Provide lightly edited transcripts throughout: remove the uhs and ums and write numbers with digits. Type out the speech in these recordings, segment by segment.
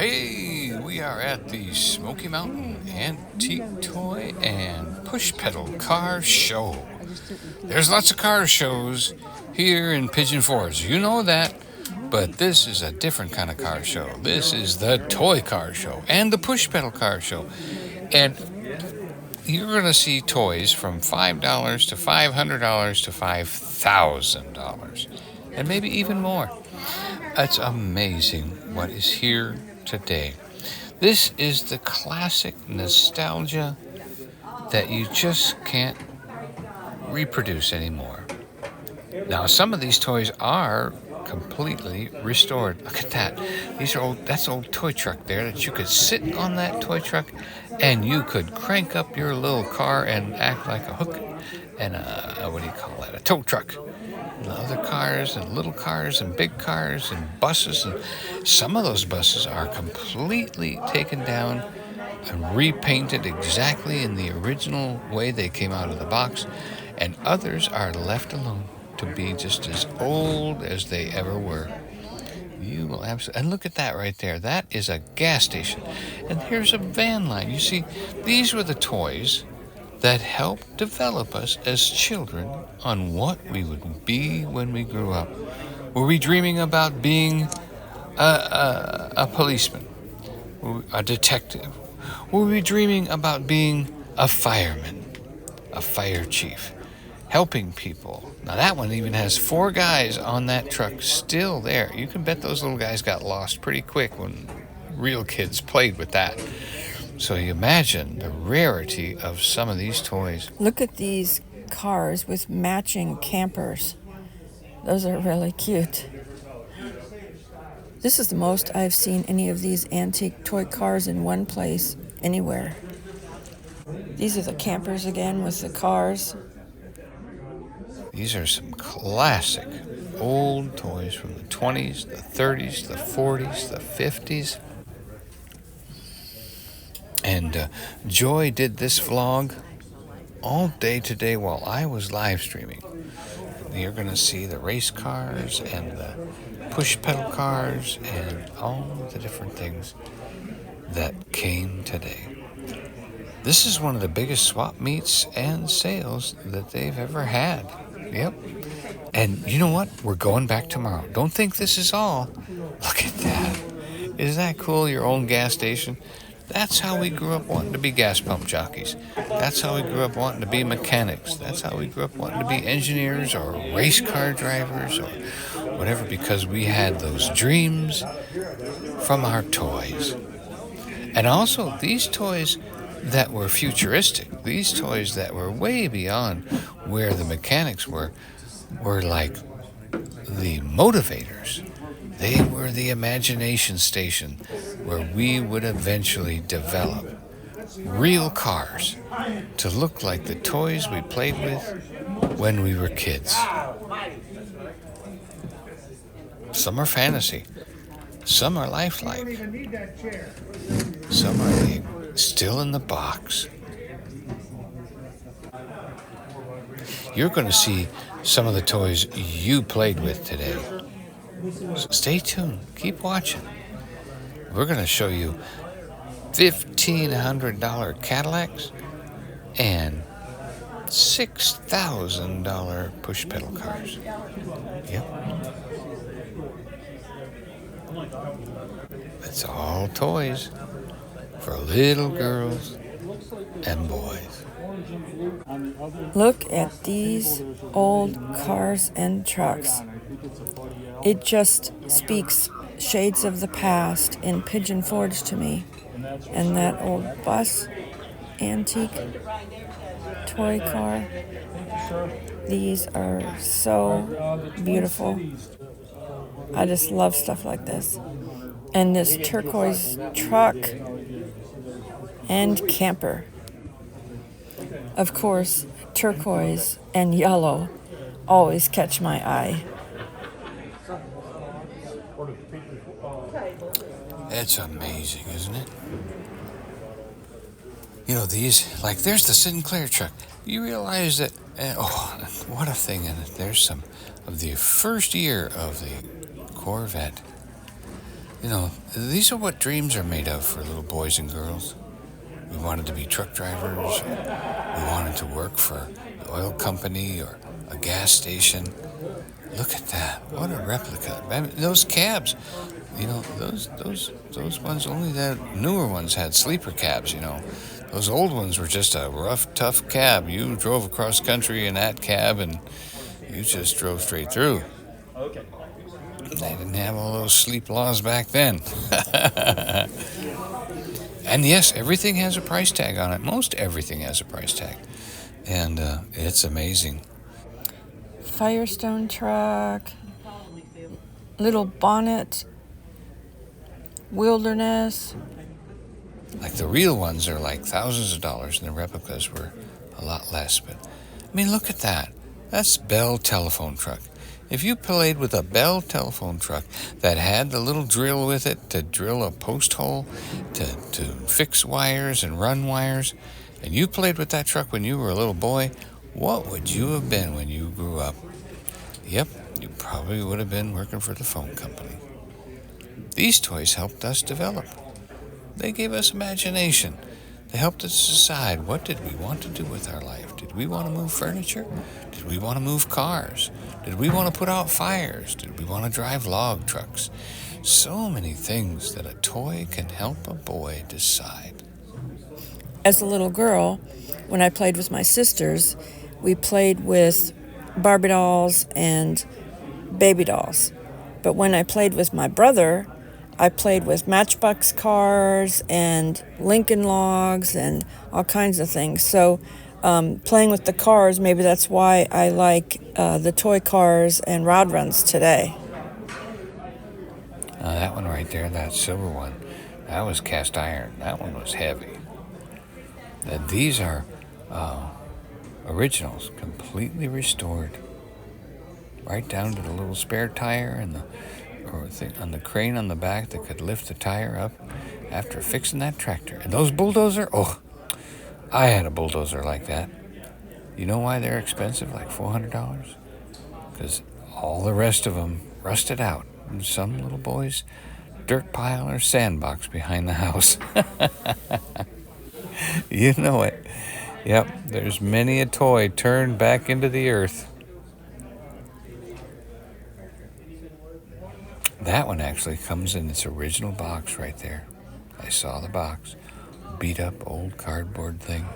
Hey, we are at the Smoky Mountain Antique Toy and Push Pedal Car Show. There's lots of car shows here in Pigeon Forge. You know that, but this is a different kind of car show. This is the toy car show and the push pedal car show. And you're going to see toys from $5 to $500 to $5,000 and maybe even more. It's amazing what is here today. This is the classic nostalgia that you just can't reproduce anymore. Now, some of these toys are completely restored. Look at that. These are old. That's an old toy truck there that you could sit on that toy truck and you could crank up your little car and act like a hook and a tow truck. And other cars and little cars and big cars and buses, and some of those buses are completely taken down and repainted exactly in the original way they came out of the box, and others are left alone to be just as old as they ever were. You will absolutely, and look at that right there. That is a gas station, and here's a van line. You see, these were the toys that helped develop us as children on what we would be when we grew up. Were we dreaming about being a policeman, a detective? Were we dreaming about being a fireman, a fire chief, helping people? Now that one even has 4 guys on that truck still there. You can bet those little guys got lost pretty quick when real kids played with that. So you imagine the rarity of some of these toys. Look at these cars with matching campers. Those are really cute. This is the most I've seen any of these antique toy cars in one place anywhere. These are the campers again with the cars. These are some classic old toys from the 20s, the 30s, the 40s, the 50s. And Joy did this vlog all day today while I was live streaming. You're going to see the race cars and the push pedal cars and all the different things that came today. This is one of the biggest swap meets and sales that they've ever had. Yep. And you know what? We're going back tomorrow. Don't think this is all. Look at that. Isn't that cool? Your own gas station. That's how we grew up wanting to be gas pump jockeys. That's how we grew up wanting to be mechanics. That's how we grew up wanting to be engineers or race car drivers or whatever, because we had those dreams from our toys. And also these toys that were futuristic, these toys that were way beyond where the mechanics were like the motivators. They were the imagination station where we would eventually develop real cars to look like the toys we played with when we were kids. Some are fantasy. Some are lifelike. Some are still in the box. You're going to see some of the toys you played with today. So stay tuned. Keep watching. We're going to show you $1,500 Cadillacs and $6,000 push pedal cars. Yep. It's all toys for little girls and boys. Look at these old cars and trucks. It just speaks shades of the past in Pigeon Forge to me. And that old bus, antique toy car. These are so beautiful. I just love stuff like this. And this turquoise truck and camper. Of course, turquoise and yellow always catch my eye. It's amazing, isn't it? You know, these, like, there's the Sinclair truck. You realize that, what a thing in it. There's some of the first year of the Corvette. These are what dreams are made of for little boys and girls. We wanted to be truck drivers. We wanted to work for the oil company or a gas station. Look at that. What a replica. I mean, those cabs, those ones, only the newer ones had sleeper cabs, Those old ones were just a rough, tough cab. You drove across country in that cab and you just drove straight through. They didn't have all those sleep laws back then. And yes, everything has a price tag on it. Most everything has a price tag. And it's amazing. Firestone truck, little bonnet, wilderness. Like the real ones are like thousands of dollars, and the replicas were a lot less. But I mean, look at that. That's Bell telephone truck. If you played with a Bell telephone truck that had the little drill with it to drill a post hole, to fix wires and run wires, and you played with that truck when you were a little boy, what would you have been when you grew up? Yep, you probably would have been working for the phone company. These toys helped us develop. They gave us imagination. They helped us decide, what did we want to do with our life? Did we want to move furniture? Did we want to move cars? Did we want to put out fires? Did we want to drive log trucks? So many things that a toy can help a boy decide. As a little girl, when I played with my sisters, we played with Barbie dolls and baby dolls. But when I played with my brother, I played with Matchbox cars and Lincoln logs and all kinds of things. So playing with the cars, maybe that's why I like the toy cars and rod runs today. That one right there, that silver one, that was cast iron. That one was heavy. These are originals, completely restored. Right down to the little spare tire and on the crane on the back that could lift the tire up after fixing that tractor. And those bulldozers, I had a bulldozer like that. You know why they're expensive, like $400? Because all the rest of them rusted out. And some little boy's dirt pile or sandbox behind the house. You know it. Yep, there's many a toy turned back into the earth. That one actually comes in its original box right there. I saw the box. Beat up old cardboard thing.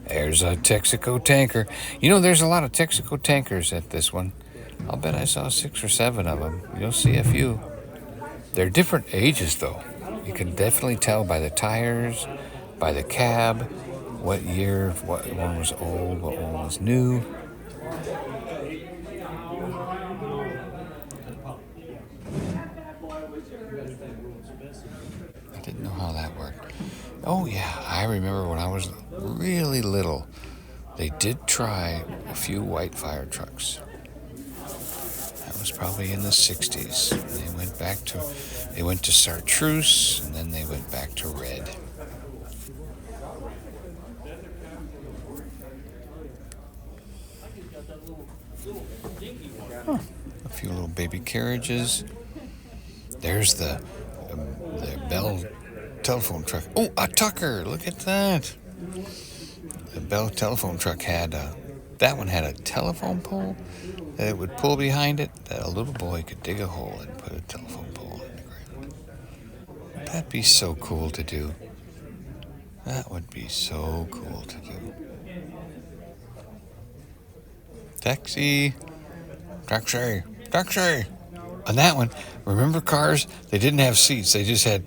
There's a Texaco tanker. There's a lot of Texaco tankers at this one. I'll bet I saw 6 or 7 of them. You'll see a few. They're different ages, though. You can definitely tell by the tires, by the cab, what year, what one was old, what one was new. I didn't know how that worked. Oh, yeah, I remember when I was really little, they did try a few white fire trucks. That was probably in the 60s. They went to chartreuse, and then they went back to red. A few little baby carriages. There's the Bell telephone truck. Oh, a Tucker! Look at that. The Bell telephone truck had that one had a telephone pole that it would pull behind it, that a little boy could dig a hole and put a telephone pole in the ground. That'd be so cool to do. That would be so cool to do. Taxi! Taxi! Taxi! On that one, remember cars? They didn't have seats. They just had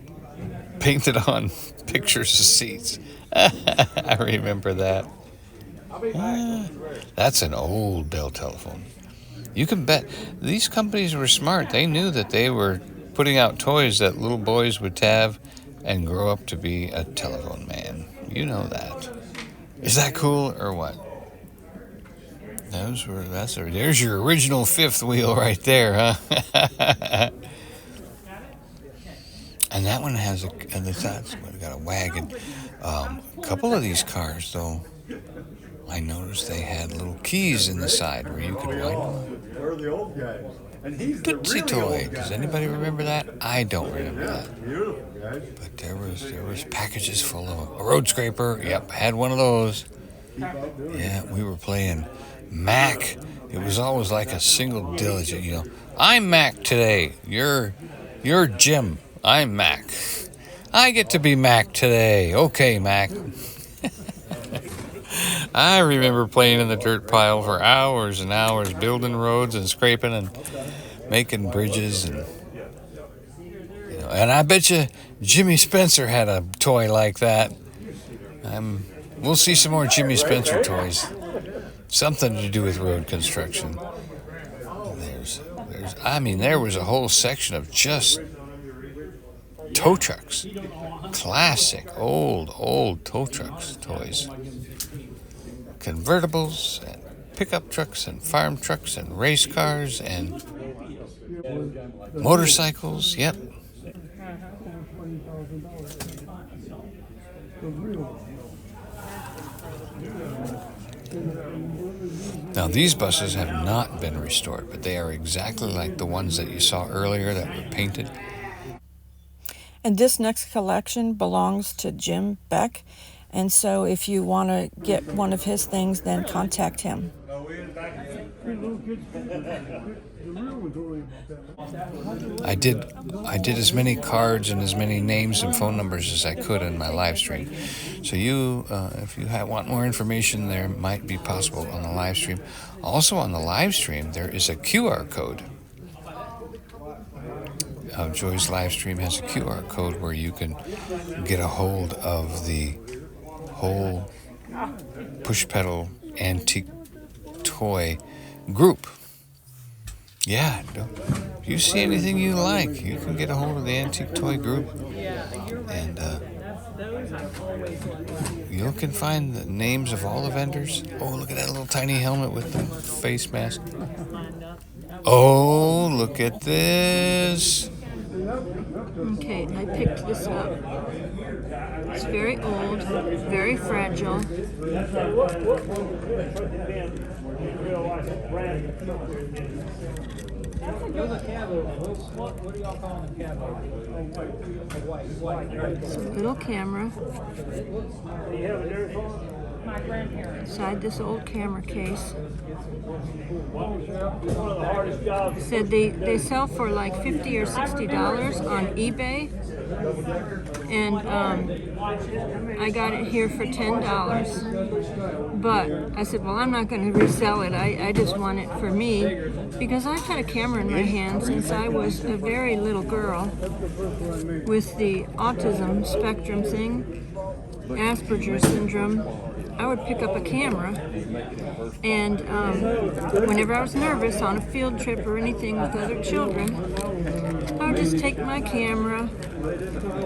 painted on pictures of seats. I remember that. That's an old Bell telephone. You can bet these companies were smart. They knew that they were putting out toys that little boys would have and grow up to be a telephone man. You know that. Is that cool or what? There's your original fifth wheel right there, huh? And that one has got a wagon. A couple of these cars, though, I noticed they had little keys in the side where you could wind them up. Where are the old guys? Tootsie Toy. Does anybody remember that? I don't remember that. But there was packages full of them. A road scraper. Yep, had one of those. Yeah, we were playing Mac. It was always like a single diligent, you know. I'm Mac today. You're Jim. I'm Mac. I get to be Mac today. Okay, Mac. I remember playing in the dirt pile for hours and hours, building roads and scraping and making bridges, and you know. And I bet you Jimmy Spencer had a toy like that. We'll see some more Jimmy Spencer toys. Something to do with road construction. There was a whole section of just tow trucks. Classic, old tow trucks, toys. Convertibles, and pickup trucks, and farm trucks, and race cars, and motorcycles, yep. Now, these buses have not been restored, but they are exactly like the ones that you saw earlier that were painted. And this next collection belongs to Jim Beck. And so if you want to get one of his things, then contact him. I did as many cards and as many names and phone numbers as I could in my live stream. So if you want more information, there might be possible on the live stream. Also on the live stream, there is a QR code. Joy's live stream has a QR code where you can get a hold of the whole push pedal antique toy group. Yeah, if you see anything you like, you can get a hold of the antique toy group, and you can find the names of all the vendors. Oh, look at that little tiny helmet with the face mask. Oh, look at this. Okay, I picked this up. It's very old, very fragile. It's a little camera inside this old camera case. Said they sell for like $50 or $60 on eBay, and I got it here for $10. But I said, well, I'm not going to resell it. I just want it for me, because I've had a camera in my hand since I was a very little girl with the autism spectrum thing, Aspergers syndrome. I would pick up a camera, and whenever I was nervous on a field trip or anything with other children, I would just take my camera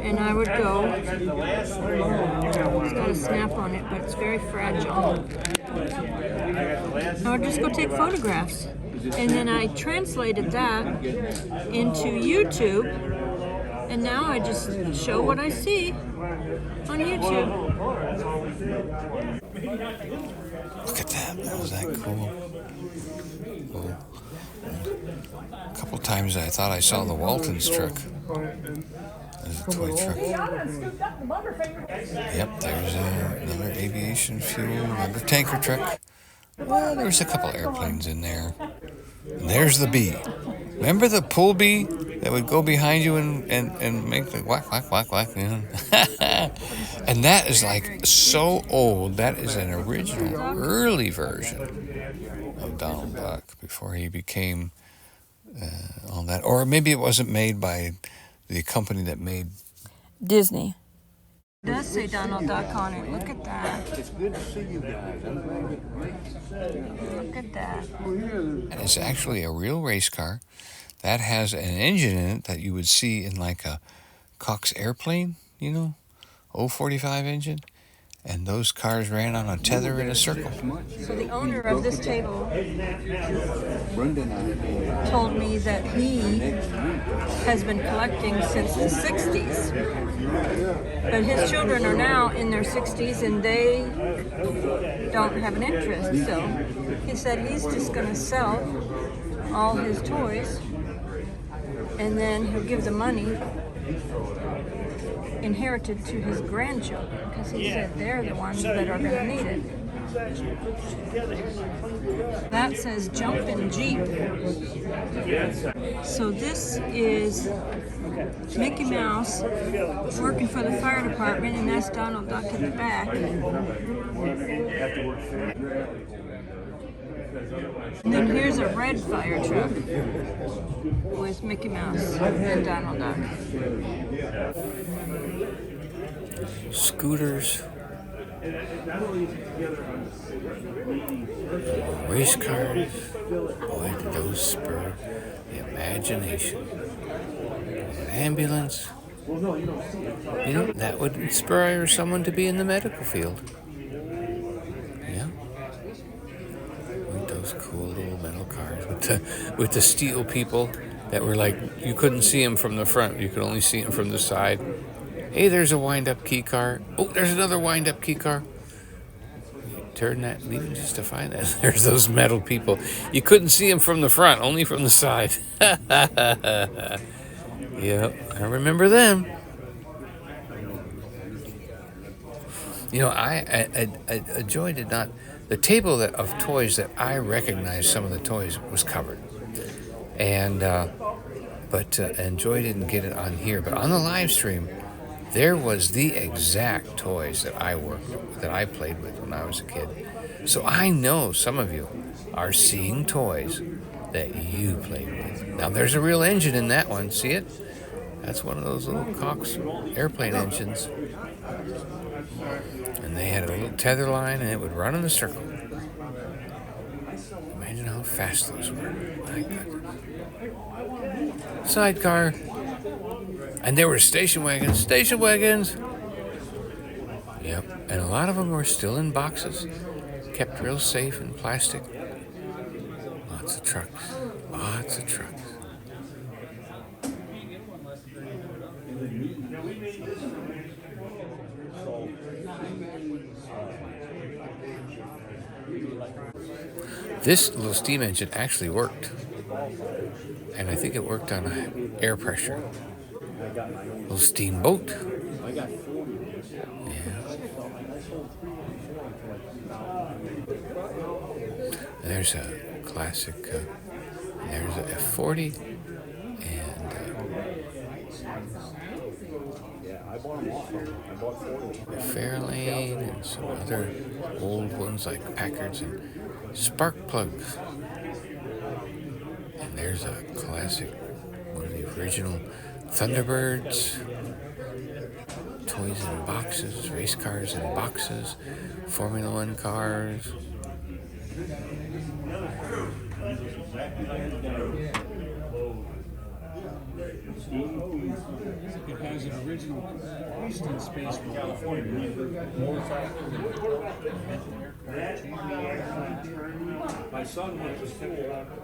and I would go. It's got a snap on it, but it's very fragile. I would just go take photographs, and then I translated that into YouTube, and now I just show what I see on YouTube. Look at that. Was that cool? Oh. A couple times I thought I saw the Walton's truck. There's a toy truck. Yep, there's another aviation fuel, another tanker truck. Well, there's a couple airplanes in there. And there's the bee. Remember the pool bee that would go behind you and make the whack, whack, whack, whack? You know? And that is like so old. That is an original, early version of Donald Duck before he became all that. Or maybe it wasn't made by the company that made Disney. It does say Donald Duck on it. Look at that. It's good to see you guys. I'm glad you Look at that. And it's actually a real race car that has an engine in it that you would see in like a Cox airplane, you know, 045 engine. And those cars ran on a tether in a circle. So the owner of this table told me that he has been collecting since the 60s. But his children are now in their 60s and they don't have an interest. So he said he's just going to sell all his toys and then he'll give the money inherited to his grandchildren, because he said they're the ones that are going to need it. That says jumpin' Jeep. So this is Mickey Mouse working for the fire department, and that's Donald Duck in the back. And then here's a red fire truck with Mickey Mouse and Donald Duck. Scooters, race cars, boy, did those spur the imagination. An ambulance, you know, that would inspire someone to be in the medical field. Yeah, with those cool little metal cars with the steel people that were like, you couldn't see them from the front, you could only see them from the side. Hey, there's a wind-up key car. Oh, there's another wind-up key car. You turn that, even just to find that. There's those metal people. You couldn't see them from the front, only from the side. Yep, I remember them. You know, a Joy did not. The table of toys that I recognized, some of the toys was covered, and Joy didn't get it on here, but on the live stream. There was the exact toys that I played with when I was a kid. So I know some of you are seeing toys that you played with. Now there's a real engine in that one. See it? That's one of those little Cox airplane engines. And they had a little tether line, and it would run in a circle. Imagine how fast those were. My goodness. Sidecar. And there were station wagons. Yep, and a lot of them were still in boxes, kept real safe in plastic. Lots of trucks. This little steam engine actually worked, and I think it worked on air pressure. Little steamboat. Yeah. There's a classic. There's a F40, and Fairlane, and some other old ones like Packards and spark plugs. And there's a classic, one of the original Thunderbirds, toys in boxes, race cars in boxes, Formula One cars. It has an original Easton space for my son went to school out there.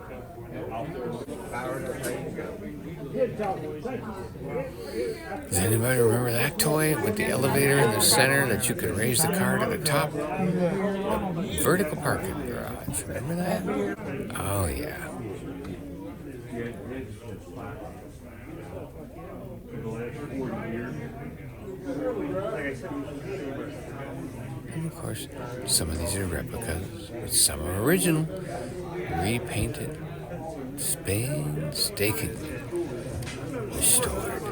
Does anybody remember that toy with the elevator in the center that you could raise the car to the top? The vertical parking garage. Remember that? Oh, yeah. And of course, some of these are replicas, but some are original, repainted, painstakingly restored.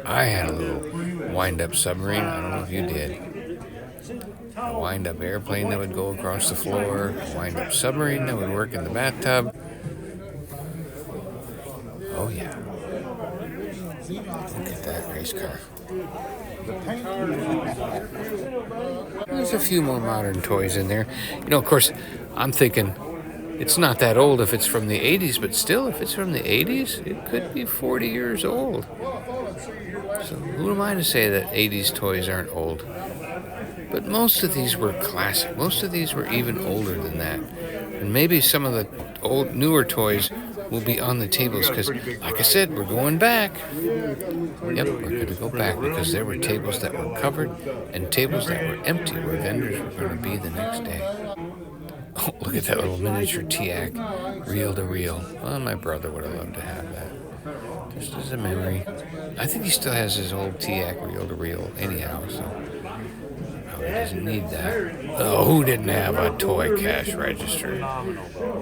I had a little wind-up submarine. I don't know if you did. A wind-up airplane that would go across the floor, a wind-up submarine that would work in the bathtub. Oh, yeah. Look at that race car. There's a few more modern toys in there. You know, of course, I'm thinking it's not that old if it's from the 80s, but still, if it's from the 80s, it could be 40 years old. So who am I to say that 80s toys aren't old? But most of these were classic. Most of these were even older than that. And maybe some of the old, newer toys will be on the tables because, like I said, we're going back. Yep, we're going to go back because there were tables that were covered and tables that were empty where vendors were going to be the next day. Oh, look at that little miniature Tiac, reel to reel. Well, my brother would have loved to have that. Just as a memory. I think he still has his old Tiac reel to reel anyhow, so probably doesn't need that. Oh, who didn't have a toy cash register?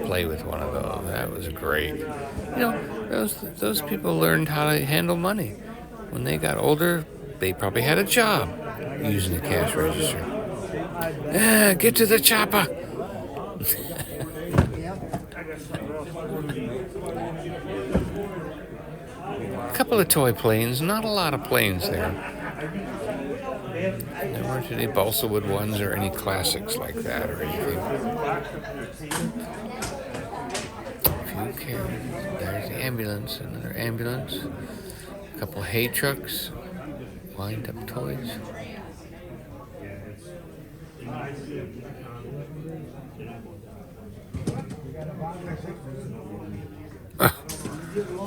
Play with one of those. That was great. You know, those people learned how to handle money. When they got older, they probably had a job using a cash register. Get to the chopper. A couple of toy planes, not a lot of planes there. There weren't any balsa wood ones or any classics like that or anything. A few carriages. There's the ambulance, another ambulance. A couple of hay trucks, wind up toys.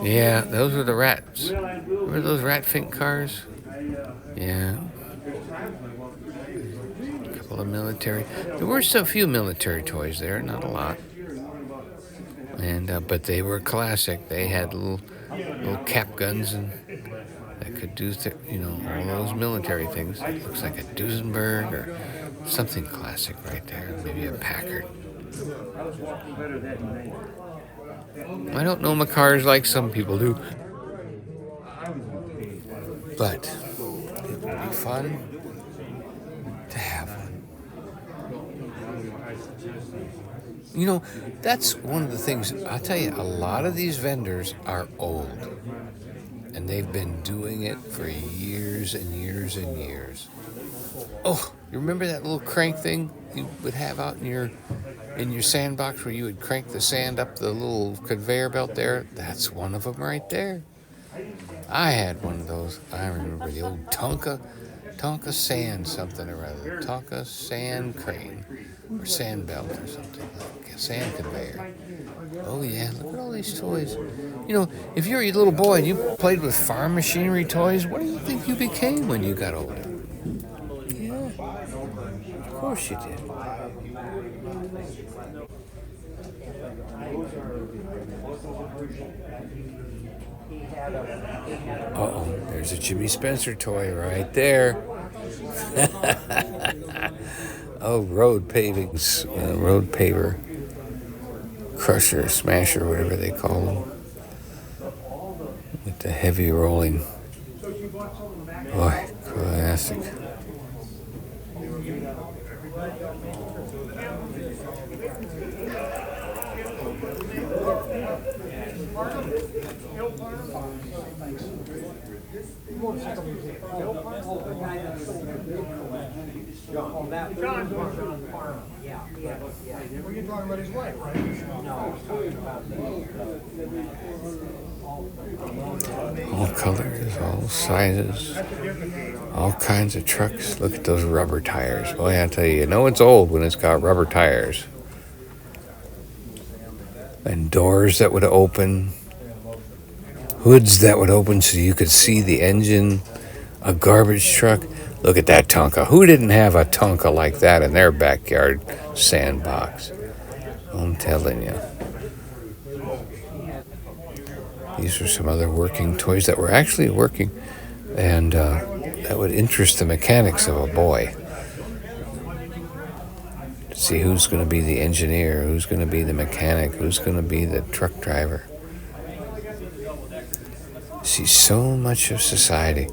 Yeah, those were the rats. Remember those rat fink cars? Yeah. A couple of military. There were so few military toys there, not a lot. And but they were classic. They had little cap guns and that could do all those military things. It looks like a Duesenberg or something classic right there. Maybe a Packard. I don't know my cars like some people do, but it would be fun to have one. You know, that's one of the things. I'll tell you, a lot of these vendors are old, and they've been doing it for years and years and years. Oh, you remember that little crank thing you would have out in your sandbox where you would crank the sand up the little conveyor belt there? That's one of them right there. I had one of those. I remember the old Tonka sand something or other. Tonka sand crane or sand belt or something like a sand conveyor. Oh yeah, look at all these toys. You know, if you're a little boy and you played with farm machinery toys, what do you think you became when you got older? Yeah, of course you did. Uh-oh, there's a Jimmy Spencer toy right there. Oh, road pavings, road paver, crusher, smasher, whatever they call them. With the heavy rolling. Boy, classic. All colors, all sizes, all kinds of trucks. Look at those rubber tires. Boy, I tell you, it's old when it's got rubber tires. And doors that would open, hoods that would open so you could see the engine, a garbage truck. Look at that Tonka. Who didn't have a Tonka like that in their backyard sandbox? I'm telling you. These are some other working toys that were actually working, and that would interest the mechanics of a boy. See who's going to be the engineer, who's going to be the mechanic, who's going to be the truck driver. See, so much of society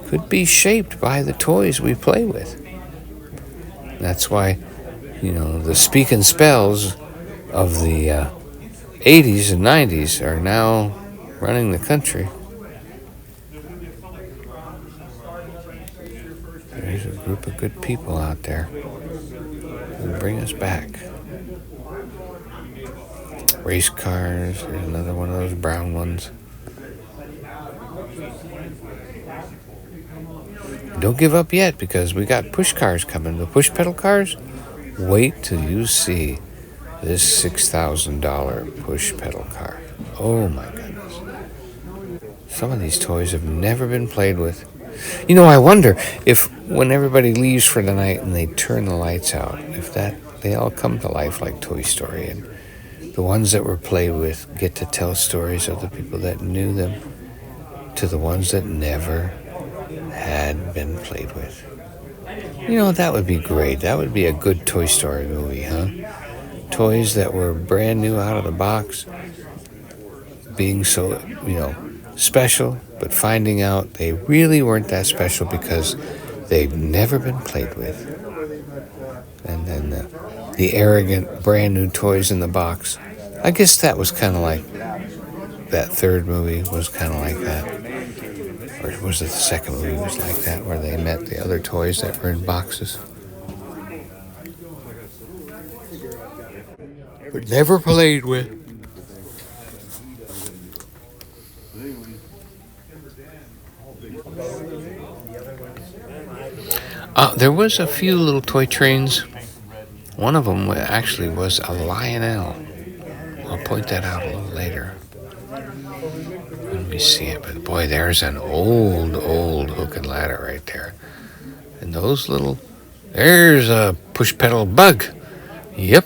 could be shaped by the toys we play with. That's why, the speak and spells of the 80s and 90s are now running the country. There's a group of good people out there who bring us back. Race cars, there's another one of those brown ones. Don't give up yet because we got push cars coming. The push pedal cars, wait till you see this $6,000 push pedal car. Oh my goodness. Some of these toys have never been played with. You know, I wonder if when everybody leaves for the night and they turn the lights out, if they all come to life like Toy Story, and the ones that were played with get to tell stories of the people that knew them to the ones that never had been played with. You know, that would be great. That would be a good Toy Story movie, huh? Toys that were brand new out of the box, being so, special, but finding out they really weren't that special because they've never been played with. And then the arrogant brand new toys in the box. I guess that was kind of like, that third movie was kind of like that. Or was it the second movie was like that, where they met the other toys that were in boxes? But never played with. There was a few little toy trains. One of them actually was a Lionel. I'll point that out a little later. Let me see it. But boy, there's an old hook and ladder right there. And there's a push pedal bug. Yep.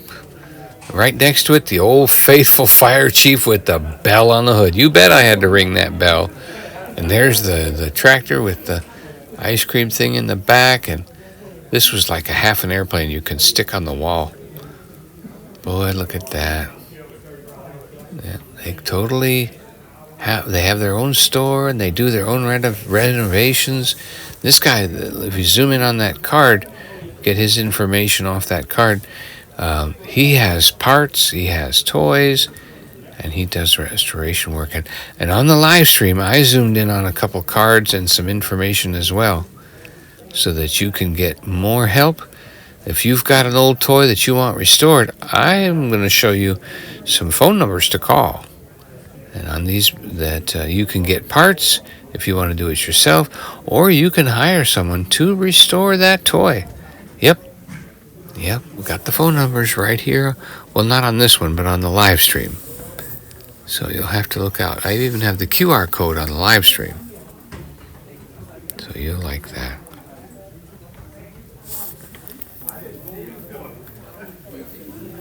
Right next to it, the old faithful fire chief with the bell on the hood. You bet I had to ring that bell. And there's the tractor with the ice cream thing in the back. And this was like a half an airplane you can stick on the wall. Boy, look at that. Yeah, they totally have their own store, and they do their own renovations. This guy, if you zoom in on that card, get his information off that card, he has parts, he has toys, and he does restoration work. And on the live stream, I zoomed in on a couple cards and some information as well, so that you can get more help. If you've got an old toy that you want restored, I am going to show you some phone numbers to call. And on these, that you can get parts if you want to do it yourself, or you can hire someone to restore that toy. Yep, we got the phone numbers right here. Well, not on this one, but on the live stream. So you'll have to look out. I even have the QR code on the live stream. So you'll like that.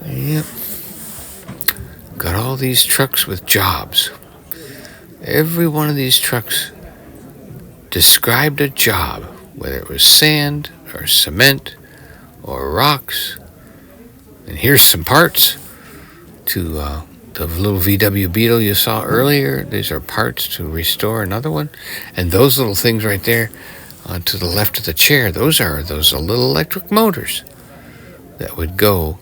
Yep. Got all these trucks with jobs. Every one of these trucks described a job, whether it was sand or cement or rocks. And here's some parts to the little VW Beetle you saw earlier. These are parts to restore another one. And those little things right there to the left of the chair, those are those little electric motors that would go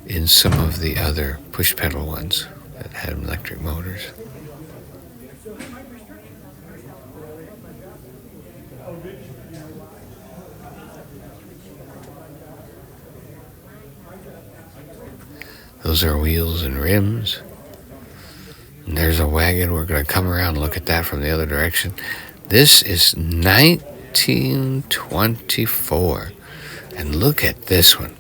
in some of the other push pedal ones that had electric motors. Those are wheels and rims. And there's a wagon. We're going to come around and look at that from the other direction. This is 1924. And look at this one.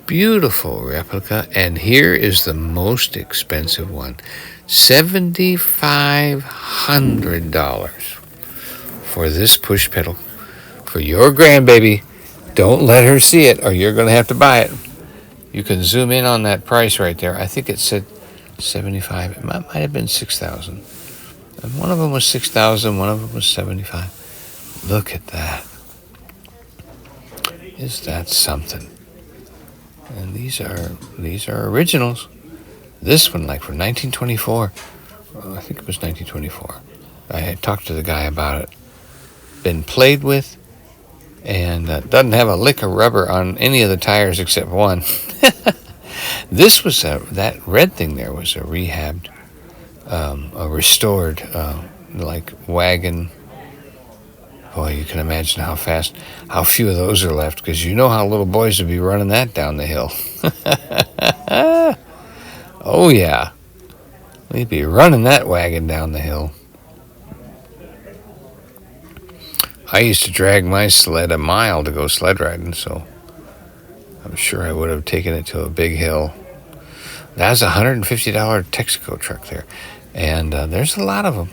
Beautiful replica, and here is the most expensive one, $7,500 for this push pedal for your grandbaby. Don't let her see it, or you're going to have to buy it. You can zoom in on that price right there. I think it said 75. It might have been 6,000. And one of them was 6,000. One of them was 75. Look at that. Is that something? And these are originals. This one, like from 1924. I think it was 1924. I had talked to the guy about it. Been played with, and doesn't have a lick of rubber on any of the tires except one. This was that red thing there was a rehabbed, a restored, like wagon. Boy, you can imagine how few of those are left, because you know how little boys would be running that down the hill. Oh, yeah. We'd be running that wagon down the hill. I used to drag my sled a mile to go sled riding, so I'm sure I would have taken it to a big hill. That's a $150 Texaco truck there. And there's a lot of them.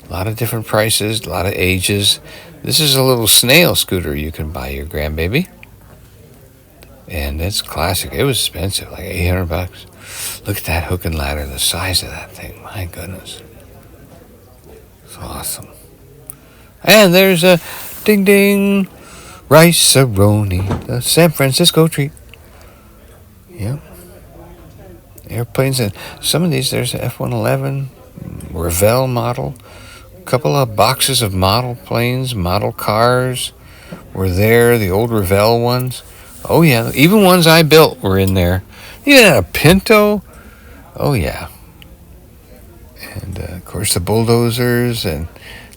A lot of different prices, a lot of ages. This is a little snail scooter you can buy your grandbaby. And it's classic. It was expensive, like $800. Look at that hook and ladder, the size of that thing. My goodness. It's awesome. And there's a ding ding Rice-A-Roni, the San Francisco treat. Yep. Airplanes, and some of these, there's an F-111 Revell model. A couple of boxes of model planes, model cars were there, the old Revell ones. Oh yeah, even ones I built were in there. Even a Pinto. Oh yeah. And of course the bulldozers, and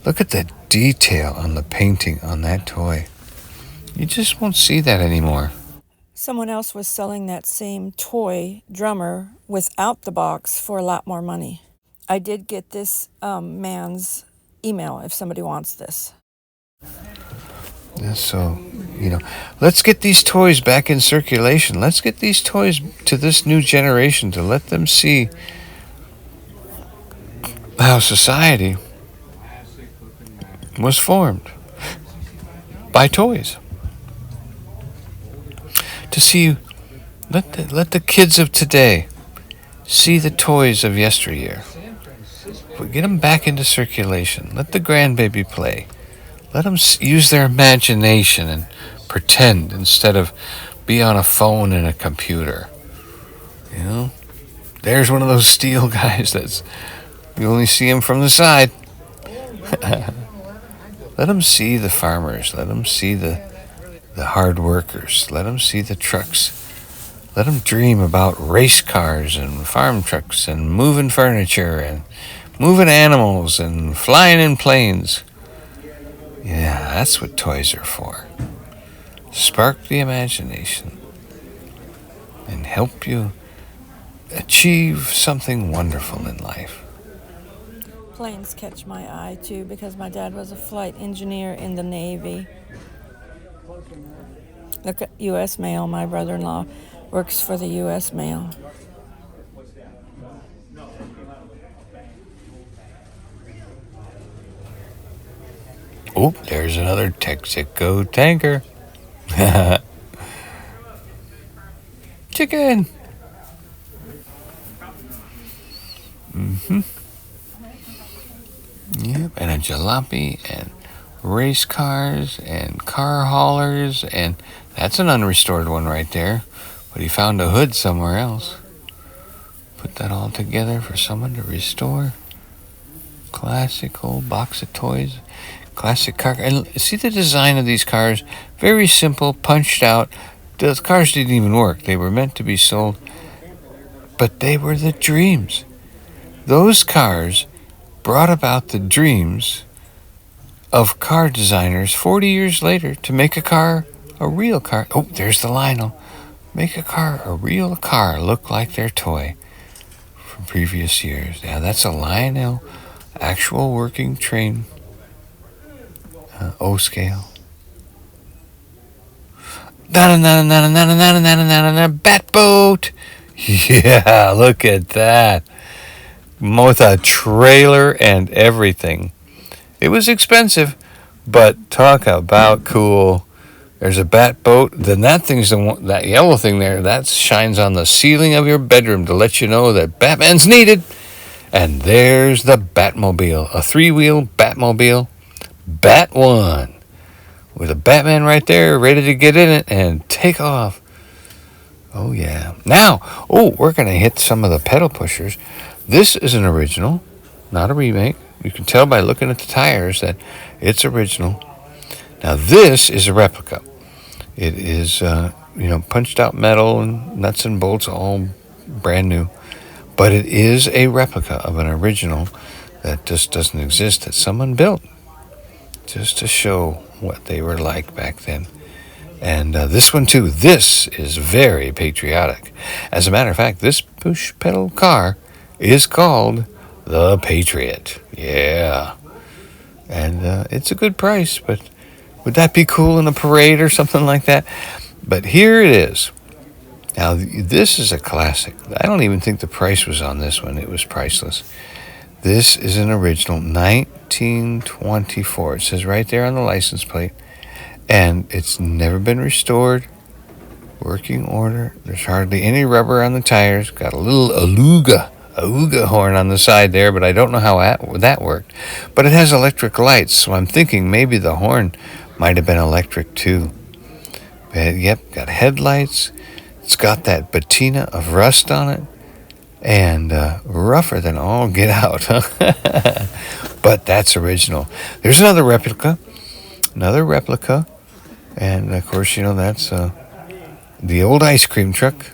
look at the detail on the painting on that toy. You just won't see that anymore. Someone else was selling that same toy drummer without the box for a lot more money. I did get this man's email if somebody wants this. So, let's get these toys back in circulation. Let's get these toys to this new generation to let them see how society was formed by toys. To see, let the kids of today see the toys of yesteryear. We get them back into circulation. Let the grandbaby play. Let them use their imagination and pretend instead of be on a phone and a computer. There's one of those steel guys you only see him from the side. Let them see the farmers. Let them see the hard workers. Let them see the trucks. Let them dream about race cars and farm trucks and moving furniture and moving animals and flying in planes. Yeah, that's what toys are for. Spark the imagination and help you achieve something wonderful in life. Planes catch my eye too because my dad was a flight engineer in the Navy. Look at U.S. Mail. My brother-in-law works for the U.S. Mail. Oh, there's another Texaco tanker. Chicken. Yep, and a jalopy and race cars and car haulers, and that's an unrestored one right there. But he found a hood somewhere else. Put that all together for someone to restore. Classic old box of toys. Classic car. And see the design of these cars? Very simple, punched out. Those cars didn't even work. They were meant to be sold. But they were the dreams. Those cars brought about the dreams of car designers 40 years later to make a car a real car. Oh, there's the Lionel. Make a car, a real car, look like their toy from previous years. Yeah, that's a Lionel actual working train O-scale. Bat boat. Yeah, look at that. With a trailer and everything. It was expensive, but talk about cool. There's a bat boat. Then that thing's that yellow thing there, that shines on the ceiling of your bedroom to let you know that Batman's needed. And there's the Batmobile, a 3-wheel Batmobile. Bat 1. With a Batman right there, ready to get in it and take off. Oh, yeah. Now, we're going to hit some of the pedal pushers. This is an original, not a remake. You can tell by looking at the tires that it's original. Now, this is a replica. It is, punched out metal and nuts and bolts, all brand new. But it is a replica of an original that just doesn't exist, that someone built just to show what they were like back then. And this one, too, this is very patriotic. As a matter of fact, this push pedal car is called the Patriot. Yeah. And it's a good price, but would that be cool in a parade or something like that? But here it is. Now, this is a classic. I don't even think the price was on this one. It was priceless. This is an original 1924. It says right there on the license plate. And it's never been restored. Working order. There's hardly any rubber on the tires. Got a little Auga horn on the side there, but I don't know how that worked. But it has electric lights, so I'm thinking maybe the horn might have been electric too. Yep, got headlights. It's got that patina of rust on it, and rougher than all get out. But that's original. There's another replica, and of course, that's the old ice cream truck.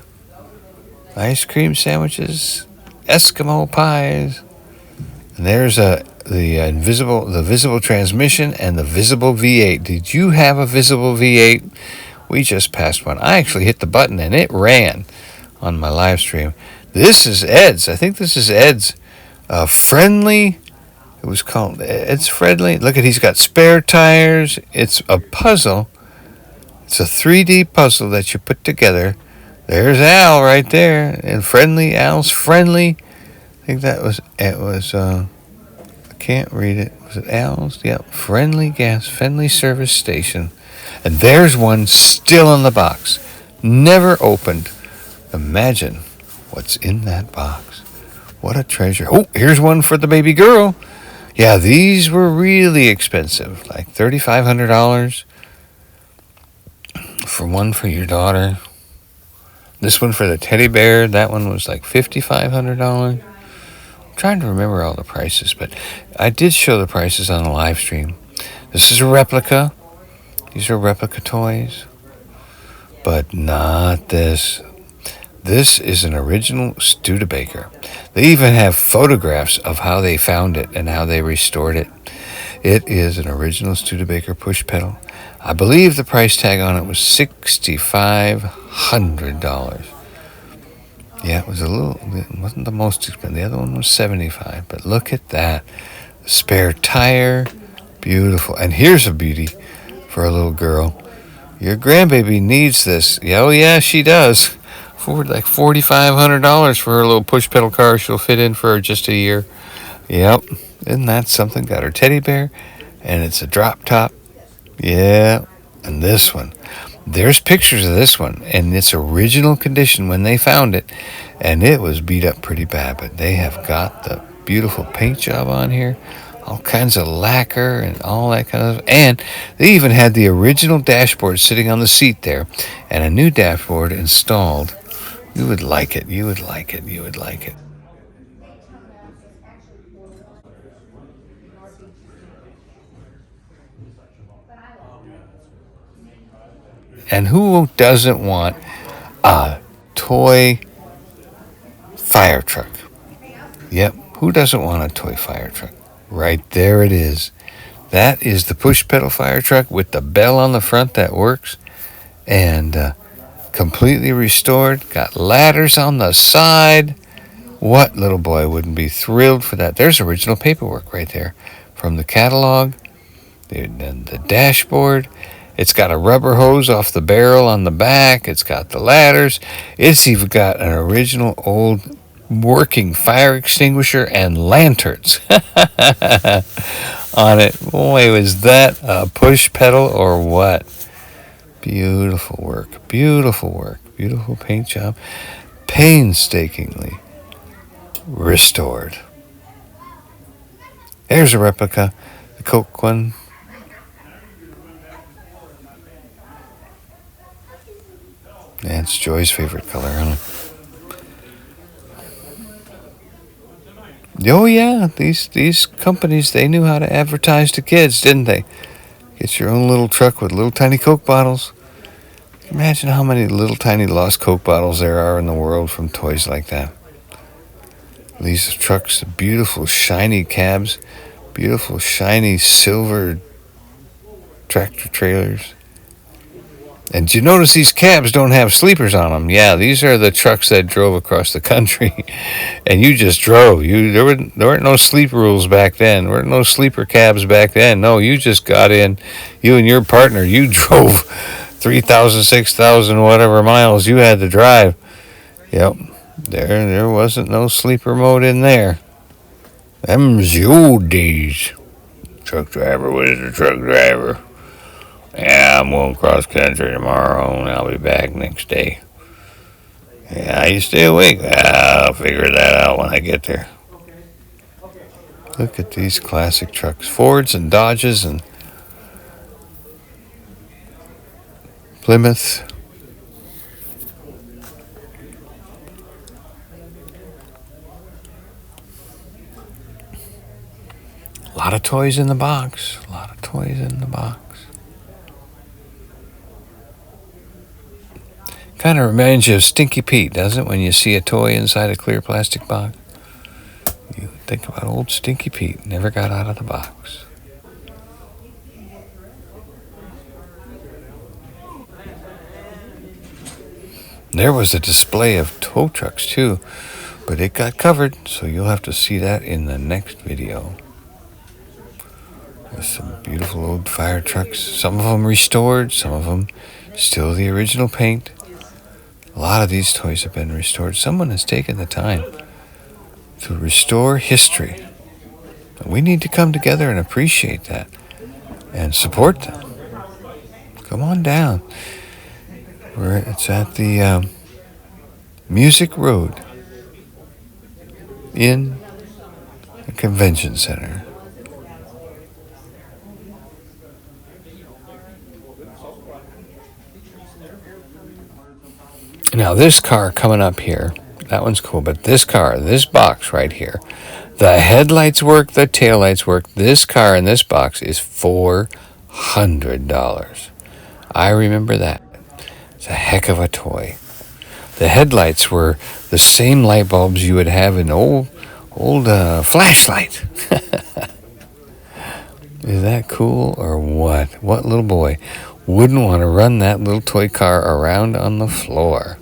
Ice cream sandwiches, Eskimo pies, and there's the visible transmission and the visible V8. Did you have a visible V8? We just passed one. I actually hit the button and it ran on my live stream. This is Ed's. I think this is Ed's friendly. It was called Ed's Friendly. Look he's got spare tires. It's a puzzle. It's a 3D puzzle that you put together. There's Al right there. And friendly, Al's friendly. I think it was, I can't read it. Was it Al's? Yep. Friendly service station. And there's one still in the box. Never opened. Imagine what's in that box. What a treasure. Oh, here's one for the baby girl. Yeah, these were really expensive. Like $3,500 for one for your daughter. This one for the teddy bear. That one was like $5,500. I'm trying to remember all the prices, but I did show the prices on the live stream. This is a replica. These are replica toys, but not this. This is an original Studebaker. They even have photographs of how they found it and how they restored it. It is an original Studebaker push pedal. I believe the price tag on it was $6,500. Yeah, it wasn't the most expensive. The other one was $75, but look at that. The spare tire, beautiful. And here's a beauty. For a little girl. Your grandbaby needs this. Oh yeah, she does. For like $4,500 for her little push pedal car she'll fit in for just a year. Yep. Isn't that something? Got her teddy bear, and it's a drop top. Yeah. And this one. There's pictures of this one in its original condition when they found it, and it was beat up pretty bad, but they have got the beautiful paint job on here. All kinds of lacquer and all that kind of stuff. And they even had the original dashboard sitting on the seat there and a new dashboard installed. You would like it. And who doesn't want a toy fire truck? Yep, who doesn't want a toy fire truck? Right there it is. That is the push pedal fire truck with the bell on the front that works. And completely restored. Got ladders on the side. What little boy wouldn't be thrilled for that? There's original paperwork right there from the catalog. The dashboard. It's got a rubber hose off the barrel on the back. It's got the ladders. It's even got an original old working fire extinguisher and lanterns on it. Boy, was that a push pedal or what? Beautiful work. Beautiful paint job. Painstakingly restored. There's a replica, the Coke one. That's Joy's favorite color, huh? Oh yeah, these companies, they knew how to advertise to kids, didn't they? Get your own little truck with little tiny Coke bottles. Imagine how many little tiny lost Coke bottles there are in the world from toys like that. These trucks, beautiful shiny cabs, beautiful shiny silver tractor trailers. And did you notice these cabs don't have sleepers on them? Yeah, these are the trucks that drove across the country. And you just drove. There weren't no sleep rules back then. There weren't no sleeper cabs back then. No, you just got in. You and your partner, you drove 3,000, 6,000, whatever miles you had to drive. Yep, there wasn't no sleeper mode in there. Them's the old days. Truck driver was the truck driver. Yeah, I'm going cross country tomorrow and I'll be back next day. Yeah, you stay awake? I'll figure that out when I get there. Look at these classic trucks. Fords and Dodges and Plymouth. A lot of toys in the box. A lot of toys in the box. Kind of reminds you of Stinky Pete, doesn't it? When you see a toy inside a clear plastic box. You think about old Stinky Pete. Never got out of the box. There was a display of tow trucks too, but it got covered, so you'll have to see that in the next video. There's some beautiful old fire trucks. Some of them restored, some of them still the original paint. A lot of these toys have been restored. Someone has taken the time to restore history. We need to come together and appreciate that and support them. Come on down. It's at the Music Road in the Convention Center. Now this car coming up here, that one's cool, but this car, this box right here, the headlights work, the taillights work. This car in this box is $400. I remember that. It's a heck of a toy. The headlights were the same light bulbs you would have in old flashlight. Is that cool or what? What little boy wouldn't want to run that little toy car around on the floor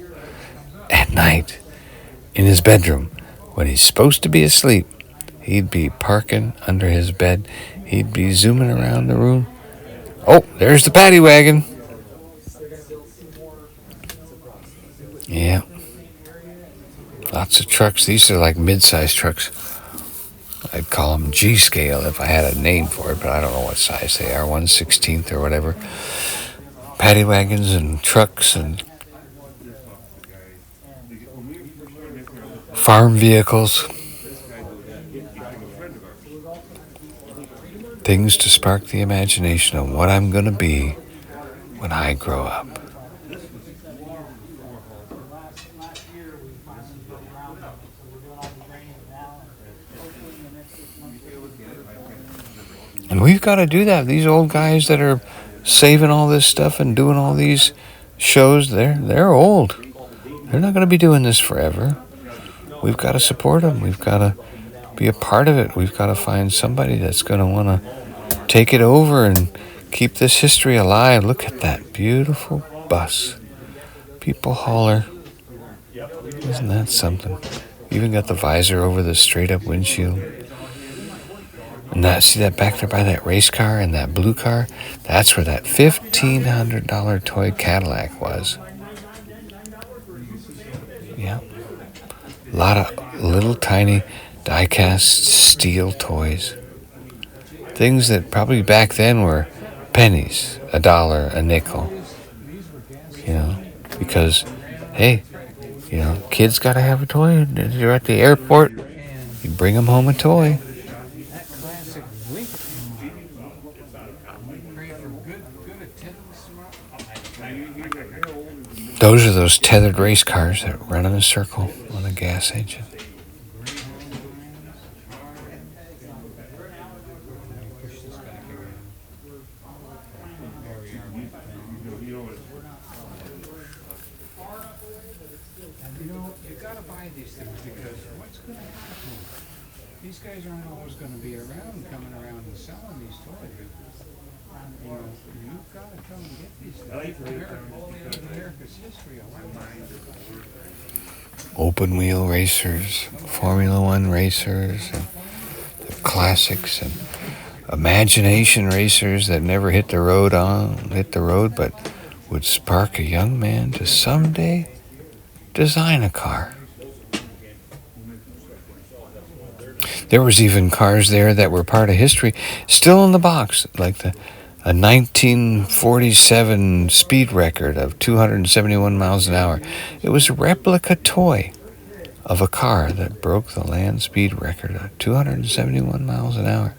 at night in his bedroom when he's supposed to be asleep? He'd be parking under his bed. He'd be zooming around the room. Oh, there's the paddy wagon. Yeah. Lots of trucks. These are like mid-sized trucks. I'd call them G-scale if I had a name for it, but I don't know what size they are. 1/16 or whatever. Paddy wagons and trucks and farm vehicles. Things to spark the imagination of what I'm going to be when I grow up. And we've got to do that. These old guys that are saving all this stuff and doing all these shows, they're old. They're not going to be doing this forever. We've got to support them. We've got to be a part of it. We've got to find somebody that's going to want to take it over and keep this history alive. Look at that beautiful bus. People hauler. Isn't that something? Even got the visor over the straight up windshield. And see that back there by that race car and that blue car? That's where that $1,500 toy Cadillac was. Yeah. A lot of little tiny die-cast steel toys. Things that probably back then were pennies, $1, a nickel. You know, because, hey, you know, kids got to have a toy. You're at the airport, you bring them home a toy. Those are those tethered race cars that run in a circle on a gas engine. These guys aren't always going to be around, coming around and selling these toys. You know, you've got to come and get these things. America's history Open wheel racers, Formula One racers, and the classics, and imagination racers that never hit the road, but would spark a young man to someday design a car. There was even cars there that were part of history, still in the box, like a 1947 speed record of 271 miles an hour. It was a replica toy of a car that broke the land speed record of 271 miles an hour.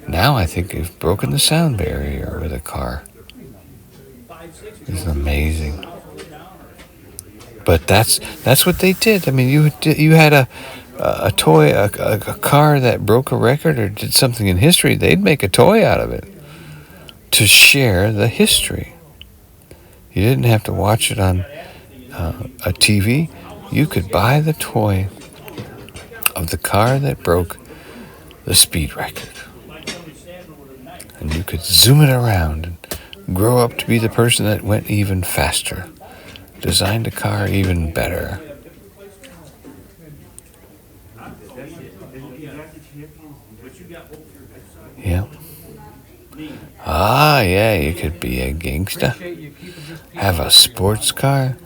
Now I think they've broken the sound barrier with a car. It's amazing. But that's what they did. I mean, you had a toy, a car that broke a record or did something in history. They'd make a toy out of it to share the history. You didn't have to watch it on a TV. You could buy the toy of the car that broke the speed record. And you could zoom it around and grow up to be the person that went even faster, designed a car even better. Yeah. Ah, yeah, you could be a gangsta. Have a sports car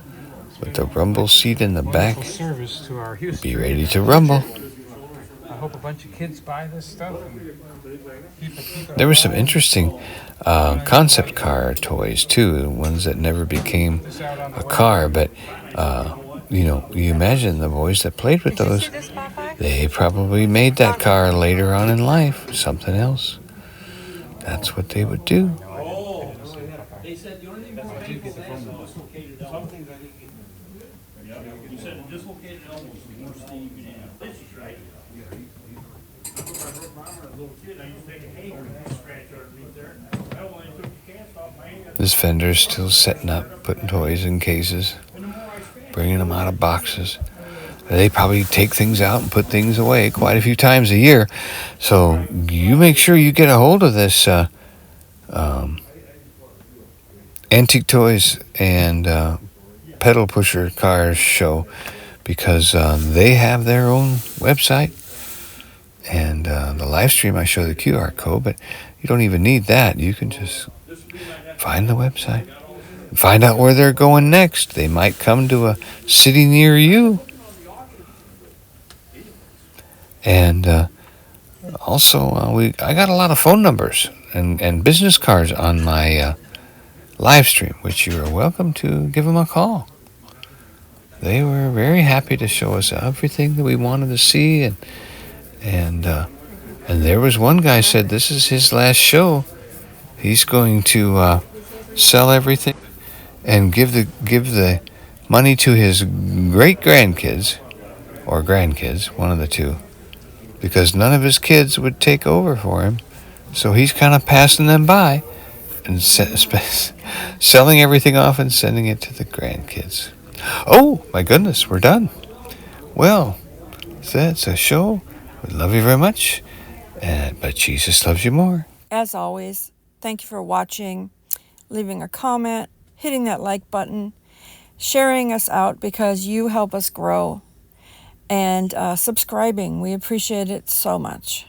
with the rumble seat in the back. Be ready to rumble. I hope a bunch of kids buy this stuff. There were some interesting concept car toys too, ones that never became a car, but you imagine the boys that played with those, they probably made that car later on in life, something else. That's what they would do. This vendor's still setting up, putting toys in cases, bringing them out of boxes. They probably take things out and put things away quite a few times a year. So you make sure you get a hold of this Antique Toys and Pedal Pusher Cars show, because they have their own website. And the live stream, I show the QR code, but you don't even need that. You can just find the website. Find out where they're going next. They might come to a city near you. And also, I got a lot of phone numbers and business cards on my live stream, which you are welcome to give them a call. They were very happy to show us everything that we wanted to see, and there was one guy said this is his last show. He's going to sell everything and give the money to his great grandkids or grandkids, one of the two, because none of his kids would take over for him. So he's kind of passing them by and selling everything off and sending it to the grandkids. Oh, my goodness, we're done. Well, that's a show. We love you very much, but Jesus loves you more. As always, thank you for watching, leaving a comment, hitting that like button, sharing us out because you help us grow, and subscribing. We appreciate it so much.